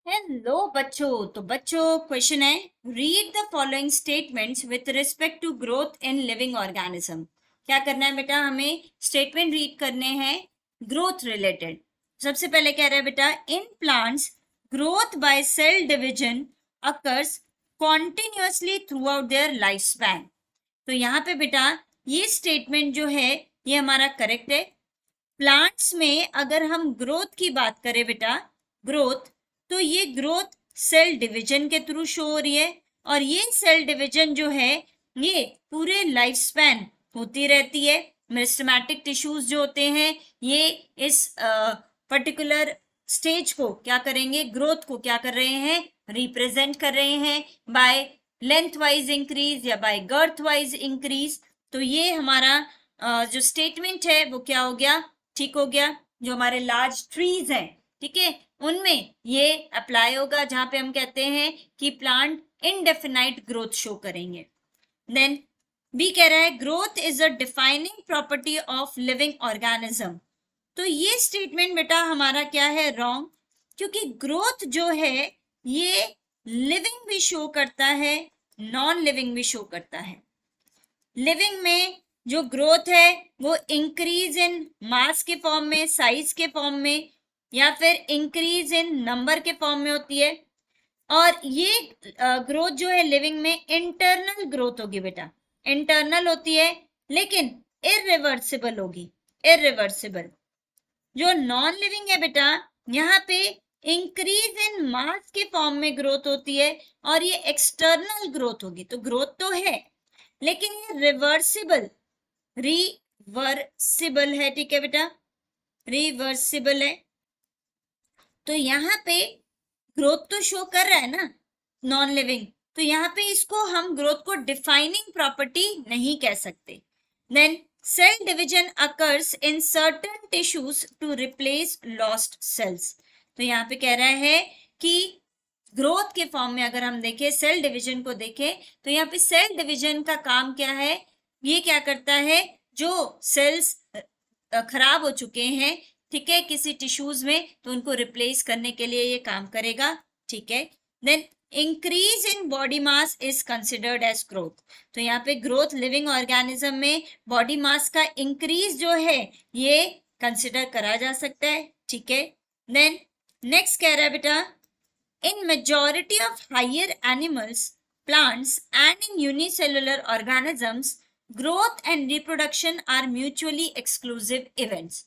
Hello बच्चों। तो बच्चों क्वेश्चन है, read the following statements with respect to growth in living organism. क्या करना है बेटा, हमें स्टेटमेंट रीड करने हैं ग्रोथ रिलेटेड। सबसे पहले कह रहा है बेटा, in plants growth by cell division occurs continuously throughout their life span. तो यहाँ पे बेटा ये स्टेटमेंट जो है ये हमारा करेक्ट है। प्लांट्स में अगर हम ग्रोथ की बात करें बेटा, ग्रोथ, तो ये ग्रोथ सेल डिवीजन के थ्रू शो हो रही है। और ये सेल डिवीजन जो है ये पूरे लाइफ स्पैन होती रहती है। मेरिस्टेमेटिक टिश्यूज जो होते हैं ये इस पर्टिकुलर स्टेज को क्या करेंगे, ग्रोथ को क्या कर रहे हैं, रिप्रेजेंट कर रहे हैं बाय लेंथ वाइज इंक्रीज या बाय गर्थ वाइज इंक्रीज। तो ये हमारा जो स्टेटमेंट है वो क्या हो गया, ठीक हो गया। जो हमारे लार्ज ट्रीज हैं, ठीक है, उनमें ये अप्लाई होगा जहां पे हम कहते हैं कि प्लांट इनडेफिनाइट ग्रोथ शो करेंगे। देन बी कह रहा है, growth is a defining property of living organism. तो ये स्टेटमेंट बेटा हमारा क्या है, रॉन्ग। क्योंकि ग्रोथ जो है ये लिविंग भी शो करता है, नॉन लिविंग भी शो करता है। लिविंग में जो ग्रोथ है वो इंक्रीज इन मास के फॉर्म में, साइज के फॉर्म में, या फिर इंक्रीज इन नंबर के फॉर्म में होती है। और ये ग्रोथ जो है लिविंग में इंटरनल ग्रोथ होगी बेटा, इंटरनल होती है, लेकिन इरिवर्सिबल होगी, इरिवर्सिबल। जो नॉन लिविंग है बेटा, यहाँ पे इंक्रीज इन मास के फॉर्म में ग्रोथ होती है और ये एक्सटर्नल ग्रोथ होगी। तो ग्रोथ तो है लेकिन ये रिवर्सिबल, रिवर्सिबल है, ठीक है बेटा, रिवर्सिबल है। तो यहाँ पे ग्रोथ तो शो कर रहा है ना नॉन लिविंग, तो यहाँ पे इसको हम ग्रोथ को डिफाइनिंग प्रॉपर्टी नहीं कह सकते। Then cell division occurs in certain tissues to replace lost cells. तो यहाँ पे कह रहा है कि ग्रोथ के फॉर्म में अगर हम देखें, सेल डिवीजन को देखें, तो यहाँ पे सेल डिवीजन का काम क्या है, ये क्या करता है, जो सेल्स खराब हो चुके हैं, ठीक है, किसी टिश्यूज में, तो उनको रिप्लेस करने के लिए ये काम करेगा, ठीक है। Then increase in body mass is considered as growth. तो यहाँ पे ग्रोथ लिविंग ऑर्गेनिज्म में बॉडी मास का इंक्रीज जो है ये कंसिडर करा जा सकता है, ठीक है। देन नेक्स्ट कह रहा है बेटा, in majority of higher animals, plants and in unicellular organisms, growth and reproduction are mutually exclusive events.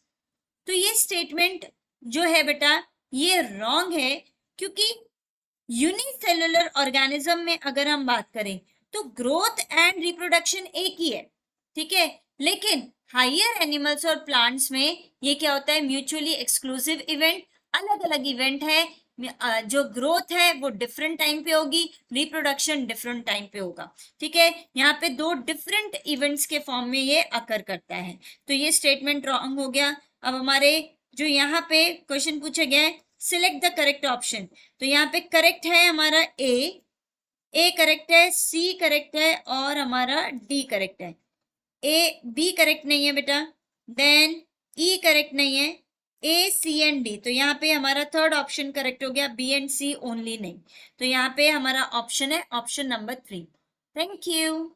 तो ये स्टेटमेंट जो है बेटा ये रॉन्ग है, क्योंकि यूनिसेलुलर ऑर्गेनिज्म में अगर हम बात करें तो ग्रोथ एंड रिप्रोडक्शन एक ही है, ठीक है, लेकिन हायर एनिमल्स और प्लांट्स में ये क्या होता है, म्यूचुअली एक्सक्लूसिव इवेंट, अलग अलग इवेंट है। जो ग्रोथ है वो डिफरेंट टाइम पे होगी, रिप्रोडक्शन डिफरेंट टाइम पे होगा, ठीक है। यहाँ पे दो डिफरेंट इवेंट्स के फॉर्म में ये अकर करता है, तो ये स्टेटमेंट रॉन्ग हो गया। अब हमारे जो यहाँ पे क्वेश्चन पूछा गया है, सिलेक्ट द करेक्ट ऑप्शन। तो यहाँ पे करेक्ट है हमारा ए करेक्ट है, सी करेक्ट है और हमारा डी करेक्ट है। ए बी करेक्ट नहीं है बेटा, देन ई करेक्ट नहीं है, ए सी एंड डी। तो यहाँ पे हमारा थर्ड ऑप्शन करेक्ट हो गया, बी एंड सी ओनली नहीं। तो यहाँ पे हमारा ऑप्शन है ऑप्शन नंबर 3। Thank you.